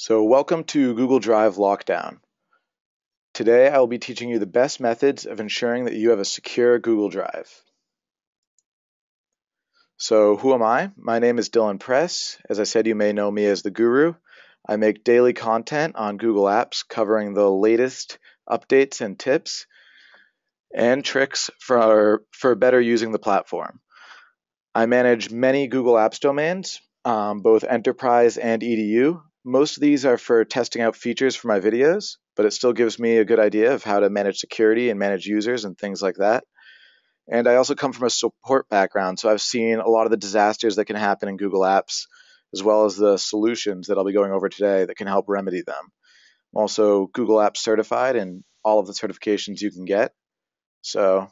So welcome to Google Drive Lockdown. Today I will be teaching you the best methods of ensuring that you have a secure Google Drive. So who am I? My name is Dylan Press. As I said, you may know me as the Guru. I make daily content on Google Apps covering the latest updates and tips and tricks for better using the platform. I manage many Google Apps domains, both enterprise and EDU. Most of these are for testing out features for my videos, but it still gives me a good idea of how to manage security and manage users and things like that. And I also come from a support background, so I've seen a lot of the disasters that can happen in Google Apps, as well as the solutions that I'll be going over today that can help remedy them. I'm also Google Apps certified in all of the certifications you can get. So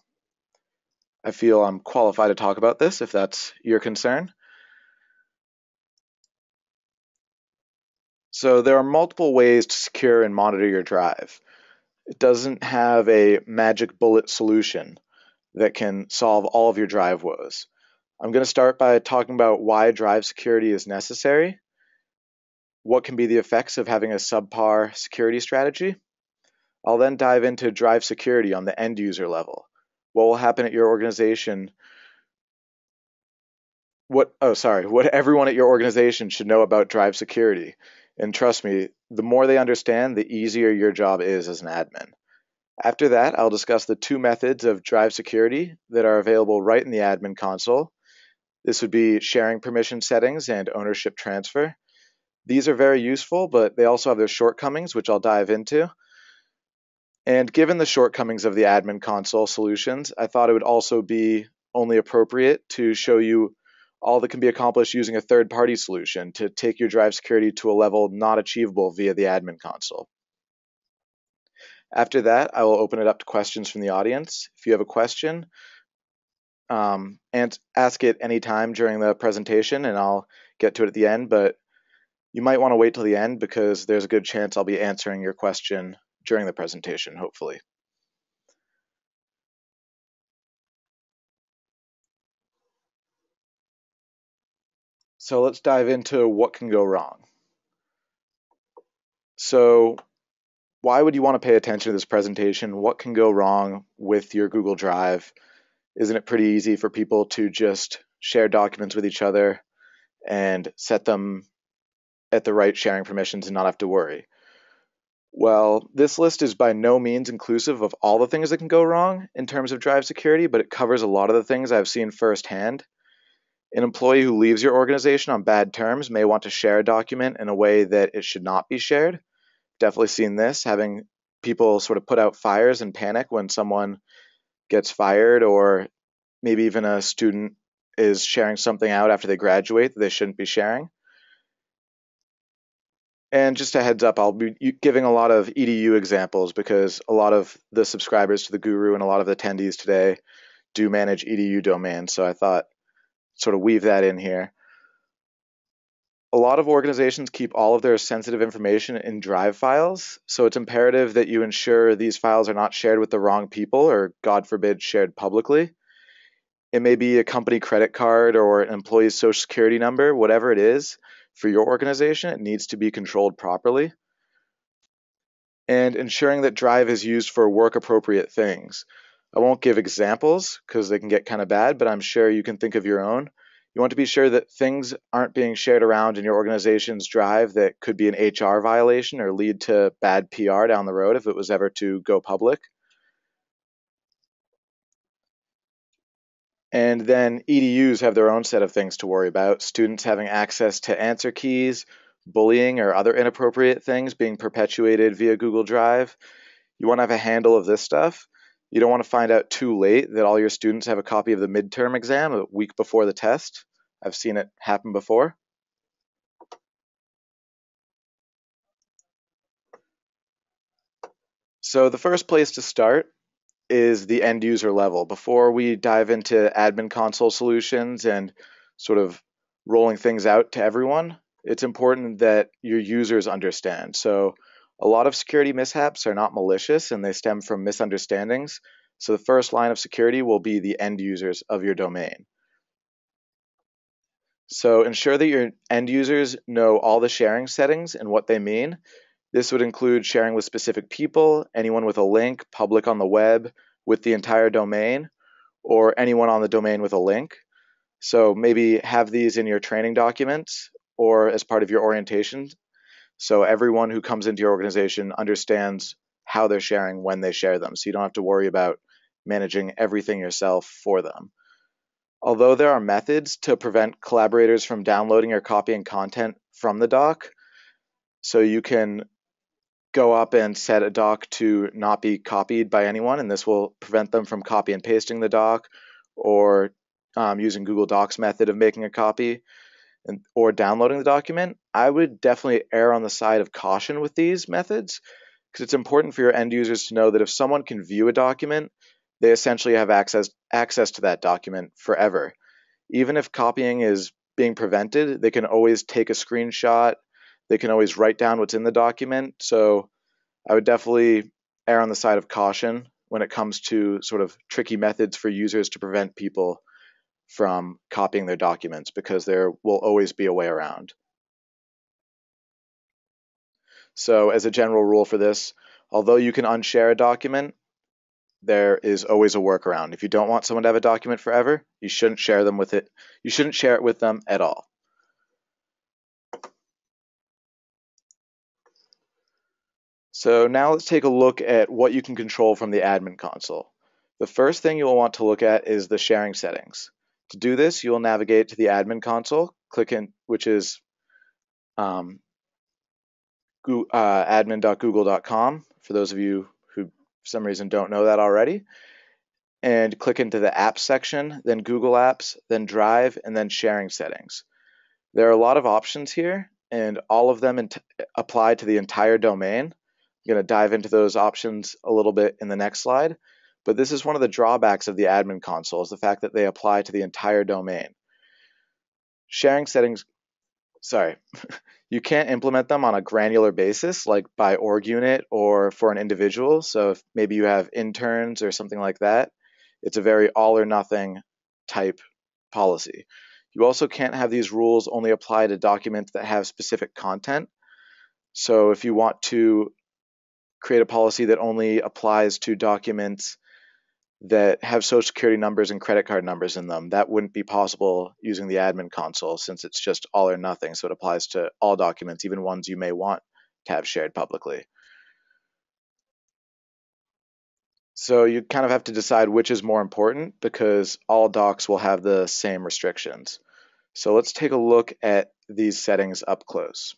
I feel I'm qualified to talk about this if that's your concern. So there are multiple ways to secure and monitor your drive. It doesn't have a magic bullet solution that can solve all of your drive woes. I'm going to start by talking about why drive security is necessary, what can be the effects of having a subpar security strategy. I'll then dive into drive security on the end user level. What will happen at your organization? What everyone at your organization should know about drive security. And trust me, the more they understand, the easier your job is as an admin. After that, I'll discuss the two methods of drive security that are available right in the admin console. This would be sharing permission settings and ownership transfer. These are very useful, but they also have their shortcomings, which I'll dive into. And given the shortcomings of the admin console solutions, I thought it would also be only appropriate to show you all that can be accomplished using a third-party solution to take your drive security to a level not achievable via the admin console. After that, I will open it up to questions from the audience. If you have a question, and ask it anytime during the presentation, and I'll get to it at the end, but you might want to wait till the end because there's a good chance I'll be answering your question during the presentation, hopefully. So let's dive into what can go wrong. So why would you want to pay attention to this presentation? What can go wrong with your Google Drive? Isn't it pretty easy for people to just share documents with each other and set them at the right sharing permissions and not have to worry? Well, this list is by no means inclusive of all the things that can go wrong in terms of drive security, but it covers a lot of the things I've seen firsthand. An employee who leaves your organization on bad terms may want to share a document in a way that it should not be shared. Definitely seen this, having people sort of put out fires and panic when someone gets fired, or maybe even a student is sharing something out after they graduate that they shouldn't be sharing. And just a heads up, I'll be giving a lot of EDU examples because a lot of the subscribers to the Guru and a lot of the attendees today do manage EDU domains, so I thought sort of weave that in here. A lot of organizations keep all of their sensitive information in Drive files, so it's imperative that you ensure these files are not shared with the wrong people or, God forbid, shared publicly. It may be a company credit card or an employee's social security number, whatever it is for your organization, it needs to be controlled properly. And ensuring that Drive is used for work-appropriate things. I won't give examples because they can get kind of bad, but I'm sure you can think of your own. You want to be sure that things aren't being shared around in your organization's Drive that could be an HR violation or lead to bad PR down the road if it was ever to go public. And then EDUs have their own set of things to worry about. Students having access to answer keys, bullying, or other inappropriate things being perpetuated via Google Drive. You want to have a handle of this stuff. You don't want to find out too late that all your students have a copy of the midterm exam a week before the test. I've seen it happen before. So the first place to start is the end user level. Before we dive into admin console solutions and sort of rolling things out to everyone, it's important that your users understand. So a lot of security mishaps are not malicious and they stem from misunderstandings. So the first line of security will be the end users of your domain. So ensure that your end users know all the sharing settings and what they mean. This would include sharing with specific people, anyone with a link, public on the web, with the entire domain, or anyone on the domain with a link. So maybe have these in your training documents or as part of your orientation. So everyone who comes into your organization understands how they're sharing when they share them. So you don't have to worry about managing everything yourself for them. Although there are methods to prevent collaborators from downloading or copying content from the doc, so you can go up and set a doc to not be copied by anyone, and this will prevent them from copy and pasting the doc or using Google Docs method of making a copy or downloading the document. I would definitely err on the side of caution with these methods because it's important for your end users to know that if someone can view a document, they essentially have access to that document forever. Even if copying is being prevented, they can always take a screenshot. They can always write down what's in the document. So I would definitely err on the side of caution when it comes to sort of tricky methods for users to prevent people from copying their documents, because there will always be a way around. So as a general rule for this, although you can unshare a document, there is always a workaround. If you don't want someone to have a document forever, you shouldn't share them with it. You shouldn't share it with them at all. So now let's take a look at what you can control from the admin console. The first thing you'll want to look at is the sharing settings. To do this, you'll navigate to the admin console, click in, which is admin.google.com, for those of you who for some reason don't know that already, and click into the apps section, then Google Apps, then Drive, and then sharing settings. There are a lot of options here, and all of them apply to the entire domain. I'm going to dive into those options a little bit in the next slide, but this is one of the drawbacks of the admin console, is the fact that they apply to the entire domain. Sharing settings, sorry, you can't implement them on a granular basis, like by org unit or for an individual. So if maybe you have interns or something like that, it's a very all or nothing type policy. You also can't have these rules only apply to documents that have specific content. So if you want to create a policy that only applies to documents that have social security numbers and credit card numbers in them, that wouldn't be possible using the admin console, since it's just all or nothing. So it applies to all documents, even ones you may want to have shared publicly. So you kind of have to decide which is more important, because all docs will have the same restrictions. So let's take a look at these settings up close.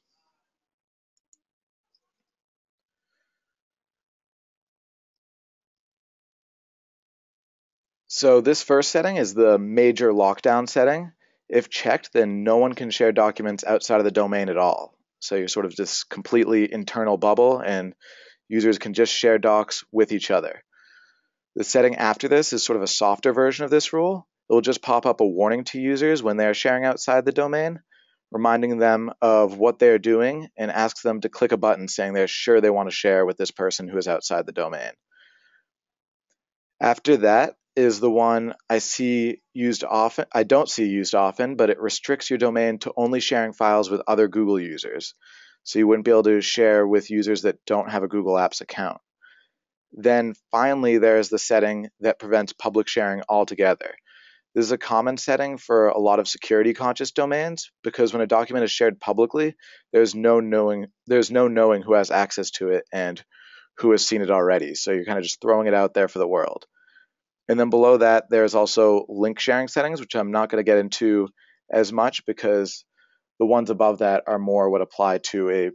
So this first setting is the major lockdown setting. If checked, then no one can share documents outside of the domain at all. So you're sort of this completely internal bubble, and users can just share docs with each other. The setting after this is sort of a softer version of this rule. It will just pop up a warning to users when they are sharing outside the domain, reminding them of what they're doing, and asks them to click a button saying they're sure they want to share with this person who is outside the domain. After that is the one I see used often. I don't see used often, but it restricts your domain to only sharing files with other Google users. So you wouldn't be able to share with users that don't have a Google Apps account. Then finally, there's the setting that prevents public sharing altogether. This is a common setting for a lot of security conscious domains, because when a document is shared publicly, there's no knowing who has access to it and who has seen it already. So you're kind of just throwing it out there for the world. And then below that, there's also link sharing settings, which I'm not going to get into as much, because the ones above that are more what apply to a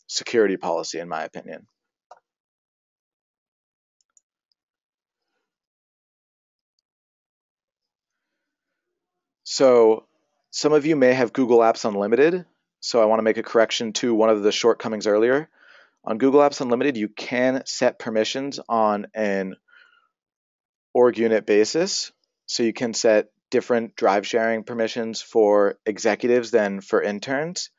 security policy, in my opinion. So some of you may have Google Apps Unlimited. So I want to make a correction to one of the shortcomings earlier. On Google Apps Unlimited, you can set permissions on an org unit basis. So you can set different drive sharing permissions for executives than for interns.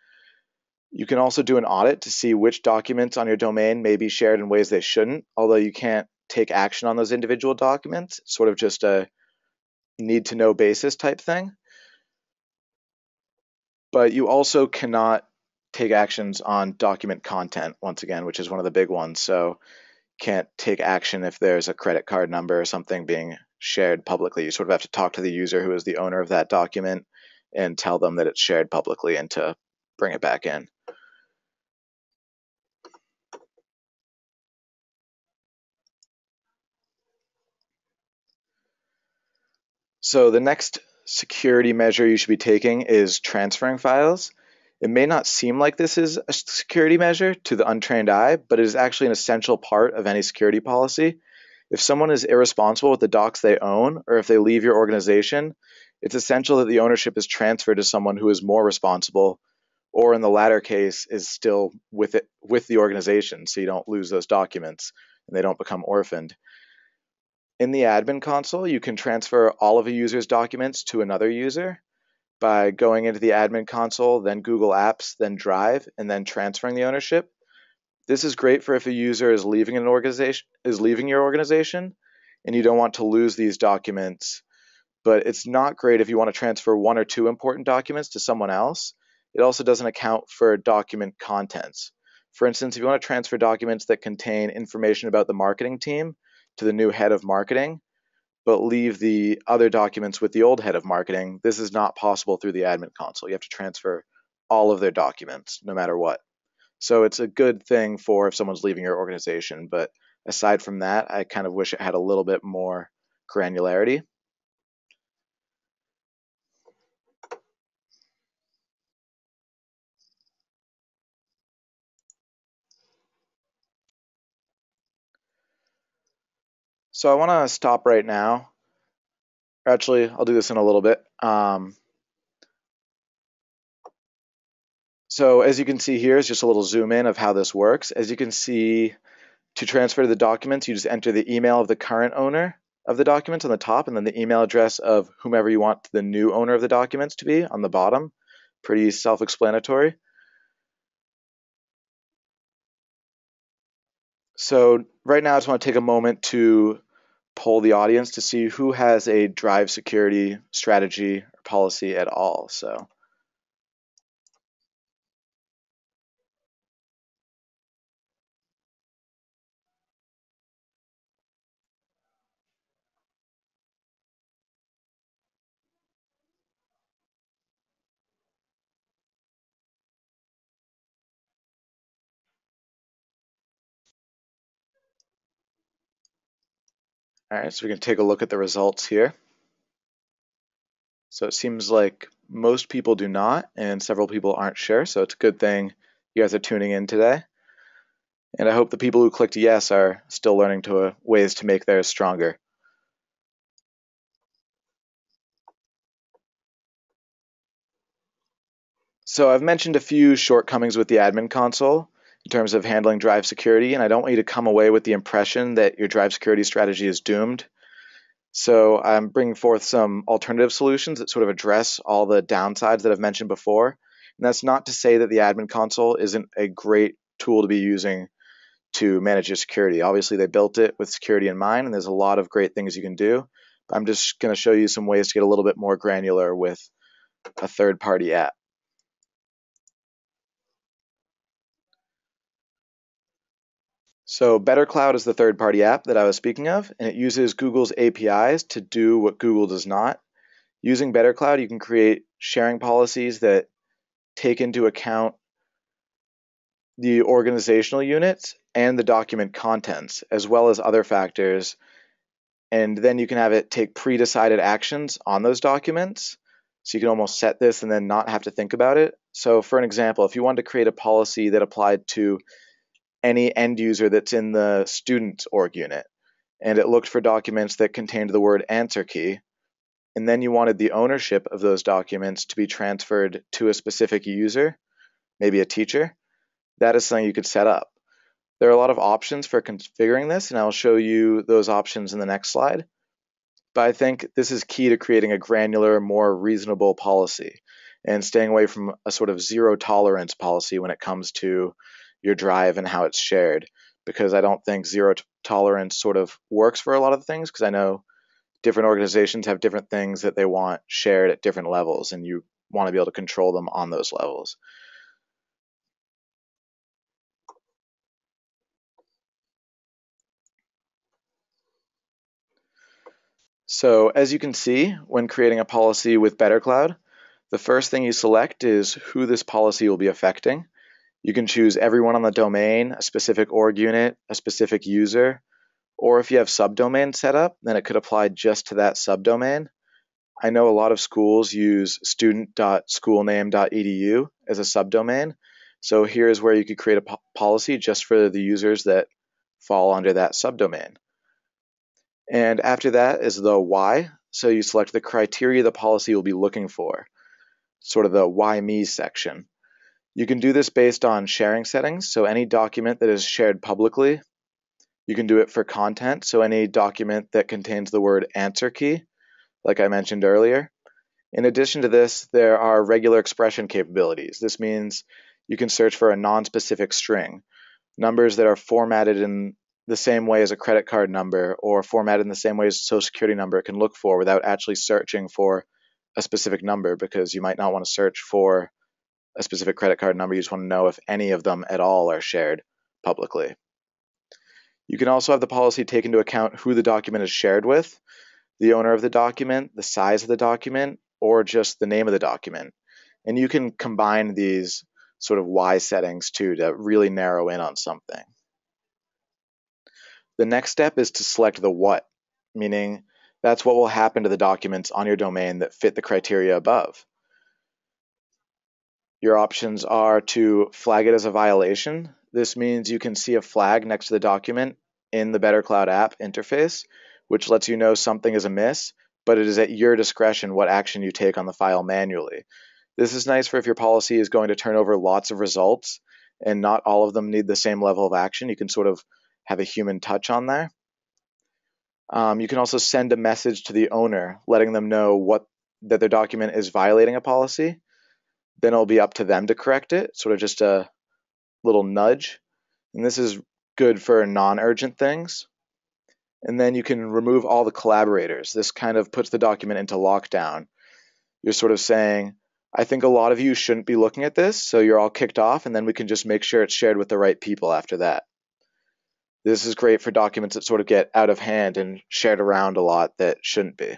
You can also do an audit to see which documents on your domain may be shared in ways they shouldn't, although you can't take action on those individual documents. It's sort of just a need to know basis type thing. But you also cannot take actions on document content, once again, which is one of the big ones. So can't take action if there's a credit card number or something being shared publicly. You sort of have to talk to the user who is the owner of that document and tell them that it's shared publicly and to bring it back in. So the next security measure you should be taking is transferring files. It may not seem like this is a security measure to the untrained eye, but it is actually an essential part of any security policy. If someone is irresponsible with the docs they own, or if they leave your organization, it's essential that the ownership is transferred to someone who is more responsible, or in the latter case, is still with the organization, so you don't lose those documents and they don't become orphaned. In the admin console, you can transfer all of a user's documents to another user by going into the admin console, then Google Apps, then Drive, and then transferring the ownership. This is great for if a user is leaving your organization, and you don't want to lose these documents. But it's not great if you want to transfer one or two important documents to someone else. It also doesn't account for document contents. For instance, if you want to transfer documents that contain information about the marketing team to the new head of marketing, but leave the other documents with the old head of marketing, this is not possible through the admin console. You have to transfer all of their documents, no matter what. So it's a good thing for if someone's leaving your organization, but aside from that, I kind of wish it had a little bit more granularity. So I want to stop right now. Actually, I'll do this in a little bit. So as you can see here is just a little zoom in of how this works. As you can see, to transfer the documents, you just enter the email of the current owner of the documents on the top, and then the email address of whomever you want the new owner of the documents to be on the bottom. Pretty self-explanatory. So right now I just want to take a moment to poll the audience to see who has a Drive security strategy or policy at all. So all right, so we can take a look at the results here. So it seems like most people do not, and several people aren't sure. So it's a good thing you guys are tuning in today. And I hope the people who clicked yes are still learning ways to make theirs stronger. So I've mentioned a few shortcomings with the admin console in terms of handling Drive security, and I don't want you to come away with the impression that your Drive security strategy is doomed. So I'm bringing forth some alternative solutions that sort of address all the downsides that I've mentioned before. And that's not to say that the admin console isn't a great tool to be using to manage your security. Obviously, they built it with security in mind, and there's a lot of great things you can do. But I'm just going to show you some ways to get a little bit more granular with a third-party app. So BetterCloud is the third-party app that I was speaking of, and it uses Google's APIs to do what Google does not. Using BetterCloud, you can create sharing policies that take into account the organizational units and the document contents, as well as other factors. And then you can have it take pre-decided actions on those documents. So you can almost set this and then not have to think about it. So for an example, if you wanted to create a policy that applied to any end user that's in the student org unit, and it looked for documents that contained the word answer key, and then you wanted the ownership of those documents to be transferred to a specific user, maybe a teacher, that is something you could set up. There are a lot of options for configuring this, and I'll show you those options in the next slide. But I think this is key to creating a granular, more reasonable policy and staying away from a sort of zero tolerance policy when it comes to your Drive and how it's shared, because I don't think zero tolerance sort of works for a lot of things, because I know different organizations have different things that they want shared at different levels, and you want to be able to control them on those levels. So as you can see, when creating a policy with BetterCloud, the first thing you select is who this policy will be affecting. You can choose everyone on the domain, a specific org unit, a specific user, or if you have subdomain set up, then it could apply just to that subdomain. I know a lot of schools use student.schoolname.edu as a subdomain. So here's where you could create a policy just for the users that fall under that subdomain. And after that is the why. So you select the criteria the policy will be looking for, sort of the why me section. You can do this based on sharing settings. So any document that is shared publicly, you can do it for content. So any document that contains the word answer key, like I mentioned earlier. In addition to this, there are regular expression capabilities. This means you can search for a non-specific string, numbers that are formatted in the same way as a credit card number or formatted in the same way as a social security number it can look for without actually searching for a specific number, because you might not want to search for a specific credit card number. You just want to know if any of them at all are shared publicly. You can also have the policy take into account who the document is shared with, the owner of the document, the size of the document, or just the name of the document. And you can combine these sort of why settings too to really narrow in on something. The next step is to select the what, meaning that's what will happen to the documents on your domain that fit the criteria above. Your options are to flag it as a violation. This means you can see a flag next to the document in the BetterCloud app interface, which lets you know something is amiss, but it is at your discretion what action you take on the file manually. This is nice for if your policy is going to turn over lots of results and not all of them need the same level of action. You can sort of have a human touch on there. You can also send a message to the owner letting them know that their document is violating a policy. Then it'll be up to them to correct it, sort of just a little nudge. And this is good for non-urgent things. And then you can remove all the collaborators. This kind of puts the document into lockdown. You're sort of saying, I think a lot of you shouldn't be looking at this, so you're all kicked off, and then we can just make sure it's shared with the right people after that. This is great for documents that sort of get out of hand and shared around a lot that shouldn't be.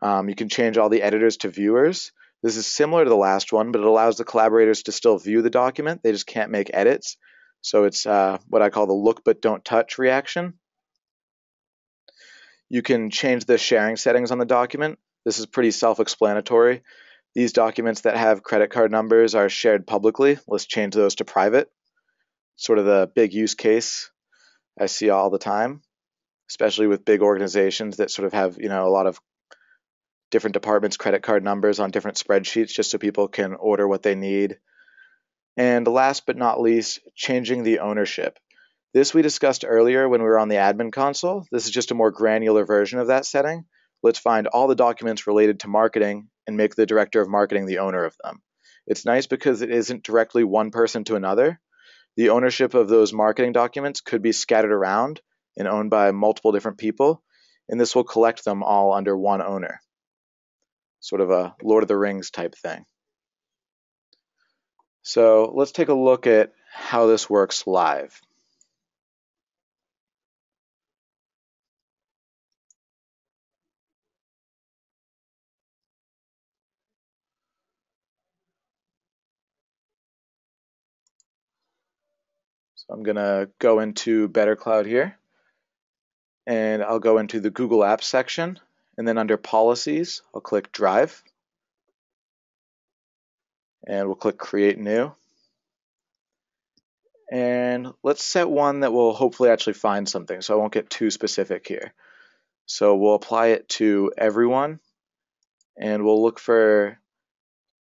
You can change all the editors to viewers. This is similar to the last one, but it allows the collaborators to still view the document. They just can't make edits. So it's what I call the look but don't touch reaction. You can change the sharing settings on the document. This is pretty self-explanatory. These documents that have credit card numbers are shared publicly. Let's change those to private. Sort of the big use case I see all the time, especially with big organizations that sort of have, a lot of different departments' credit card numbers on different spreadsheets just so people can order what they need. And last but not least, changing the ownership. This we discussed earlier when we were on the admin console. This is just a more granular version of that setting. Let's find all the documents related to marketing and make the director of marketing the owner of them. It's nice because it isn't directly one person to another. The ownership of those marketing documents could be scattered around and owned by multiple different people, and this will collect them all under one owner. Sort of a Lord of the Rings type thing. So let's take a look at how this works live. So I'm going to go into BetterCloud here, and I'll go into the Google Apps section, and then under Policies, I'll click Drive, and we'll click Create New. And let's set one that will hopefully actually find something, so I won't get too specific here. So we'll apply it to everyone, and we'll look for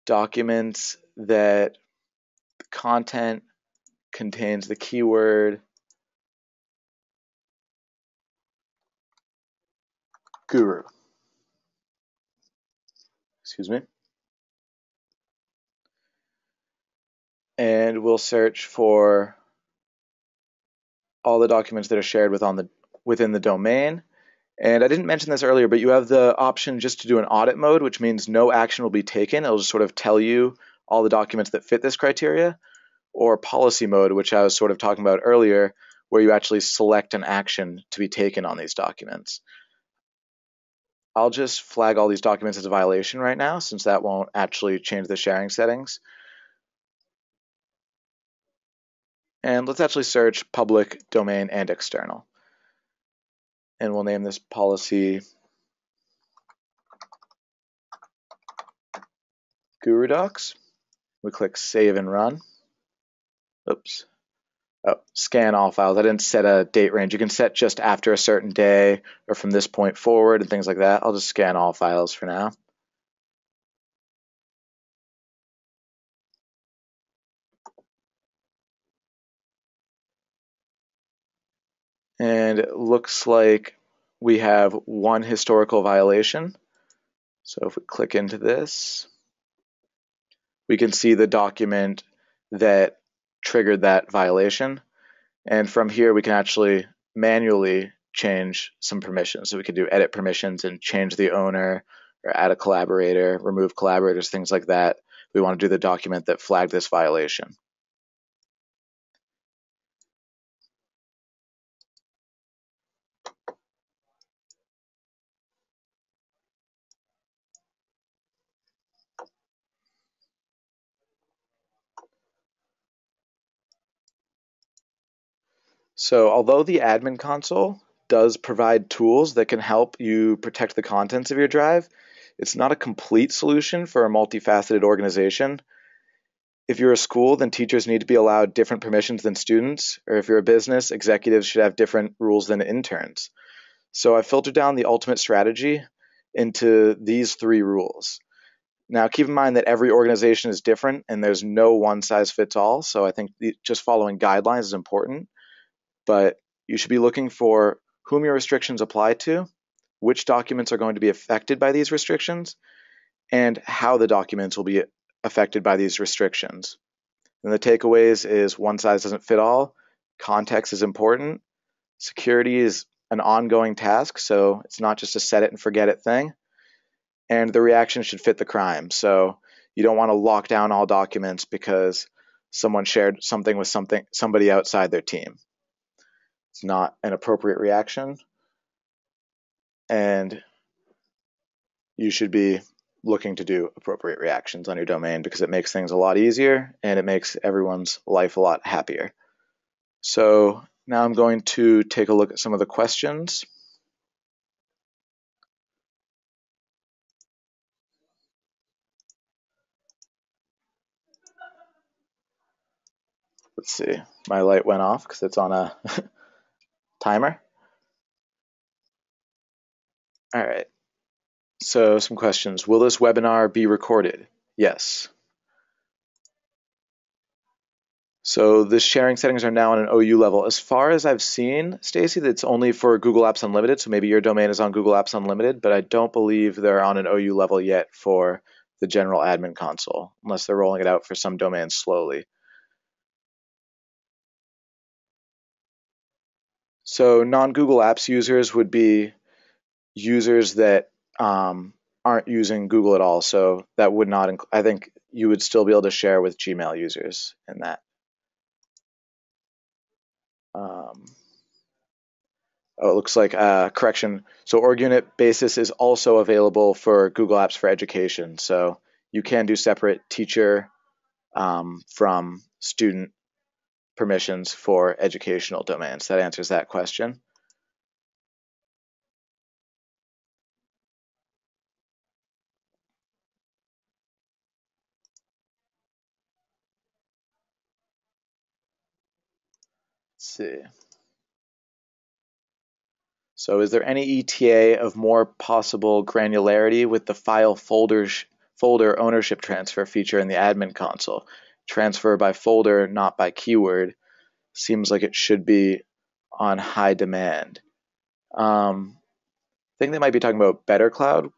documents that the content contains the keyword Guru. Excuse me. And we'll search for all the documents that are shared within the domain, And I didn't mention this earlier, but you have the option just to do an audit mode, which means no action will be taken. It'll just sort of tell you all the documents that fit this criteria, or policy mode, which I was sort of talking about earlier, where you actually select an action to be taken on these documents. I'll just flag all these documents as a violation right now, since that won't actually change the sharing settings. And let's actually search public, domain, and external. And we'll name this policy Guru Docs. We click save and run. Oops. Oh, scan all files. I didn't set a date range. You can set just after a certain day or from this point forward and things like that. I'll just scan all files for now. And it looks like we have one historical violation. So if we click into this, we can see the document that triggered that violation. And from here, we can actually manually change some permissions. So we could do edit permissions and change the owner or add a collaborator, remove collaborators, things like that. We want to do the document that flagged this violation. So although the admin console does provide tools that can help you protect the contents of your drive, it's not a complete solution for a multifaceted organization. If you're a school, then teachers need to be allowed different permissions than students, or if you're a business, executives should have different rules than interns. So I filtered down the ultimate strategy into these 3 rules. Now, keep in mind that every organization is different and there's no one size fits all. So I think just following guidelines is important, but you should be looking for whom your restrictions apply to, which documents are going to be affected by these restrictions, and how the documents will be affected by these restrictions. And the takeaways is one size doesn't fit all, context is important, security is an ongoing task, so it's not just a set it and forget it thing, and the reaction should fit the crime. So you don't want to lock down all documents because someone shared something with somebody outside their team. It's not an appropriate reaction, and you should be looking to do appropriate reactions on your domain because it makes things a lot easier and it makes everyone's life a lot happier. So now I'm going to take a look at some of the questions. Let's see, my light went off because it's on a timer. All right, so some questions. Will this webinar be recorded? Yes. So the sharing settings are now on an OU level. As far as I've seen, Stacy, that's only for Google Apps Unlimited. So maybe your domain is on Google Apps Unlimited, but I don't believe they're on an OU level yet for the general admin console, unless they're rolling it out for some domains slowly. So non-Google Apps users would be users that aren't using Google at all. So that would not, I think you would still be able to share with Gmail users in that. Oh, it looks like correction. So org unit basis is also available for Google Apps for Education. So you can do separate teacher from student permissions for educational domains. That answers that question. Let's see. So is there any ETA of more possible granularity with the file folder ownership transfer feature in the admin console? Transfer by folder, not by keyword. Seems like it should be on high demand. I think they might be talking about BetterCloud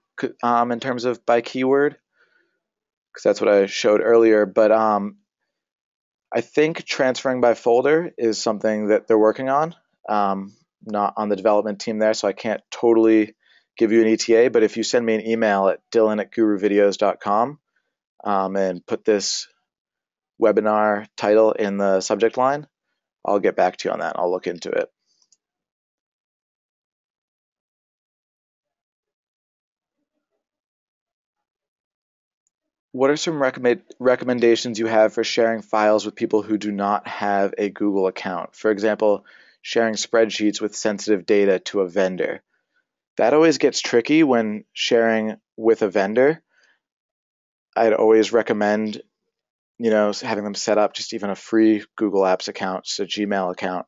in terms of by keyword, because that's what I showed earlier. But I think transferring by folder is something that they're working on. not on the development team there, so I can't totally give you an ETA, but if you send me an email at dylan@guruvideos.com and put this webinar title in the subject line, I'll get back to you on that. I'll look into it. What are some recommendations you have for sharing files with people who do not have a Google account? For example, sharing spreadsheets with sensitive data to a vendor. That always gets tricky when sharing with a vendor. I'd always recommend, having them set up just even a free Google Apps account, just a Gmail account.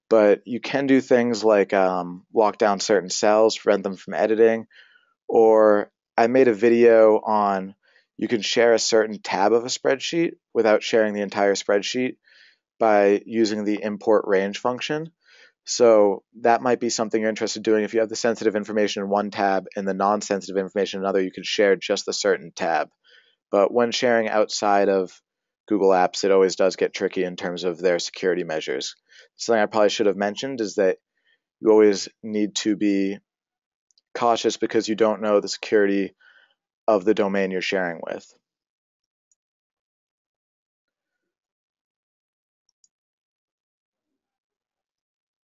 But you can do things like lock down certain cells, prevent them from editing, or I made a video on you can share a certain tab of a spreadsheet without sharing the entire spreadsheet by using the import range function. So that might be something you're interested in doing. If you have the sensitive information in one tab and the non-sensitive information in another, you can share just the certain tab. But when sharing outside of Google Apps, it always does get tricky in terms of their security measures. Something I probably should have mentioned is that you always need to be cautious because you don't know the security of the domain you're sharing with.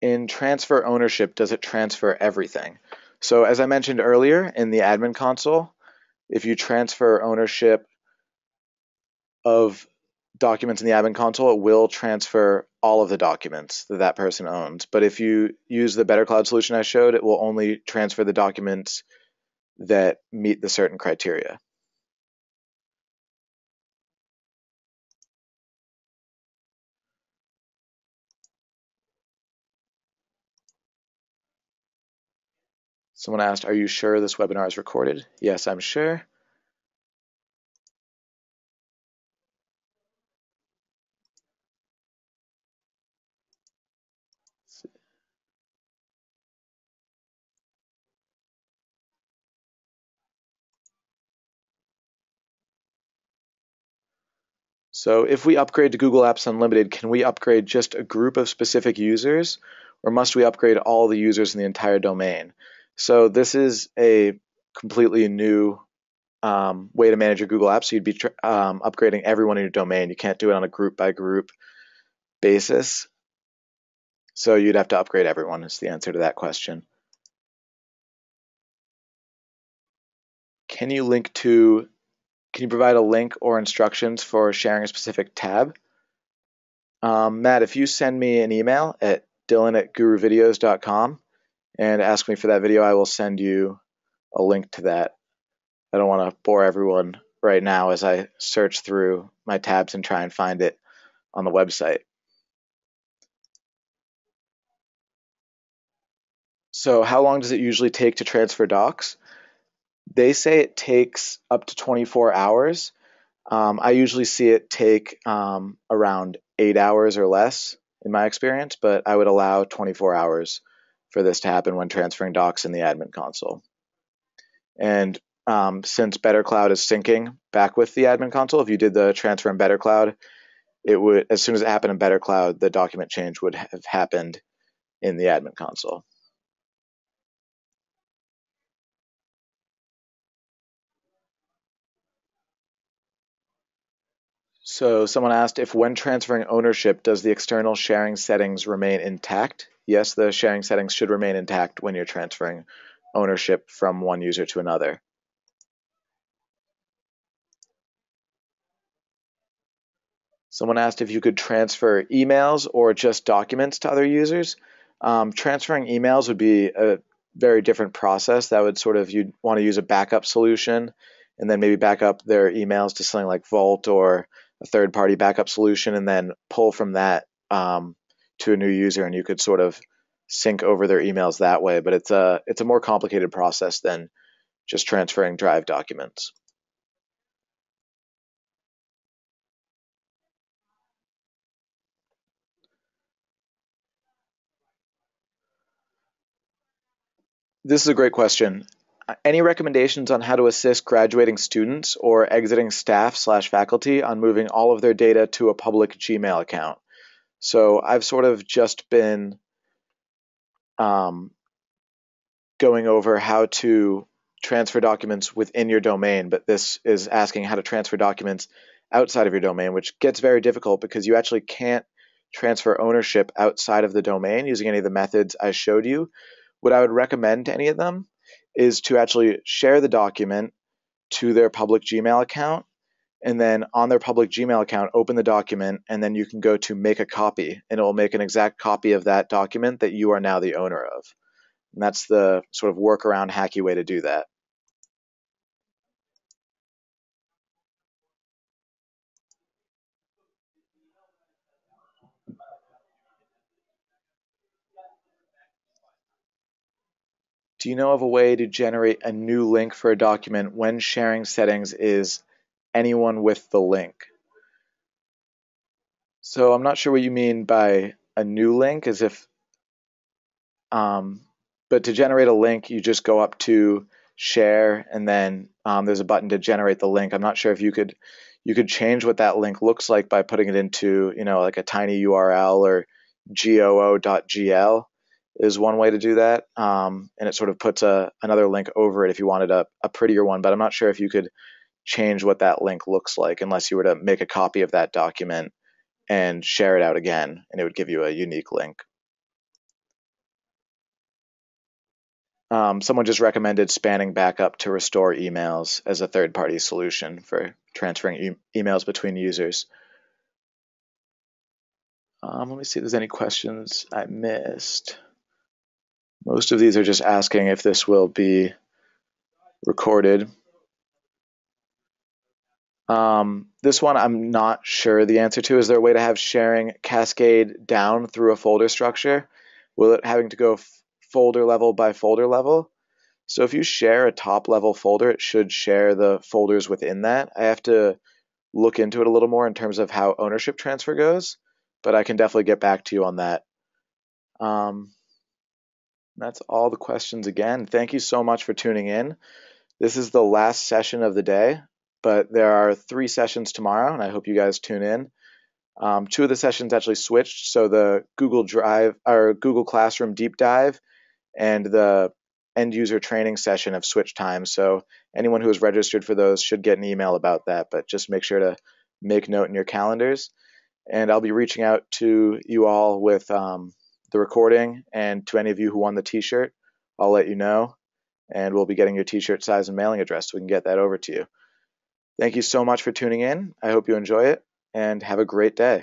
In transfer ownership, does it transfer everything? So as I mentioned earlier in the admin console, if you transfer ownership of documents in the admin console, it will transfer all of the documents that that person owns. But if you use the BetterCloud solution I showed, it will only transfer the documents that meet the certain criteria. Someone asked, are you sure this webinar is recorded? Yes, I'm sure. So if we upgrade to Google Apps Unlimited, can we upgrade just a group of specific users, or must we upgrade all the users in the entire domain? So this is a completely new way to manage your Google Apps. So you'd be upgrading everyone in your domain. You can't do it on a group by group basis. So you'd have to upgrade everyone is the answer to that question. Can you provide a link or instructions for sharing a specific tab? Matt, if you send me an email at dylan@guruvideos.com and ask me for that video, I will send you a link to that. I don't want to bore everyone right now as I search through my tabs and try and find it on the website. So how long does it usually take to transfer docs? They say it takes up to 24 hours. I usually see it take around 8 hours or less in my experience, but I would allow 24 hours for this to happen when transferring docs in the admin console. And since BetterCloud is syncing back with the admin console, if you did the transfer in BetterCloud, it would, as soon as it happened in BetterCloud, the document change would have happened in the admin console. So someone asked if when transferring ownership, does the external sharing settings remain intact? Yes, the sharing settings should remain intact when you're transferring ownership from one user to another. Someone asked if you could transfer emails or just documents to other users. Transferring emails would be a very different process. That would you'd want to use a backup solution and then maybe back up their emails to something like Vault or a third-party backup solution and then pull from that to a new user, and you could sort of sync over their emails that way. But it's a more complicated process than just transferring Drive documents. This is a great question. Any recommendations on how to assist graduating students or exiting staff/faculty on moving all of their data to a public Gmail account? So I've sort of just been um, going over how to transfer documents within your domain, but this is asking how to transfer documents outside of your domain, which gets very difficult because you actually can't transfer ownership outside of the domain using any of the methods I showed you. What I would recommend to any of them is to actually share the document to their public Gmail account, and then on their public Gmail account, open the document, and then you can go to make a copy, and it will make an exact copy of that document that you are now the owner of. And that's the sort of workaround, hacky way to do that. Do you know of a way to generate a new link for a document when sharing settings is anyone with the link? So I'm not sure what you mean by a new link, as if, um, but to generate a link, you just go up to share, and then there's a button to generate the link. I'm not sure if you could change what that link looks like by putting it into, like a tiny URL, or goo.gl is one way to do that. And it sort of puts another link over it if you wanted a prettier one, but I'm not sure if you could change what that link looks like unless you were to make a copy of that document and share it out again, and it would give you a unique link. Someone just recommended spanning backup to restore emails as a third-party solution for transferring emails between users. Let me see if there's any questions I missed. Most of these are just asking if this will be recorded. This one I'm not sure the answer to. Is there a way to have sharing cascade down through a folder structure? Will it having to go folder level by folder level? So if you share a top level folder, it should share the folders within that. I have to look into it a little more in terms of how ownership transfer goes, but I can definitely get back to you on that. That's all the questions again. Thank you so much for tuning in. This is the last session of the day, but there are 3 sessions tomorrow, and I hope you guys tune in. 2 of the sessions actually switched, so the Google Drive or Google Classroom deep dive and the end user training session have switched times. So anyone who is registered for those should get an email about that, but just make sure to make note in your calendars. And I'll be reaching out to you all with the recording, and to any of you who won the t-shirt, I'll let you know, and we'll be getting your t-shirt size and mailing address so we can get that over to you. Thank you so much for tuning in. I hope you enjoy it, and have a great day.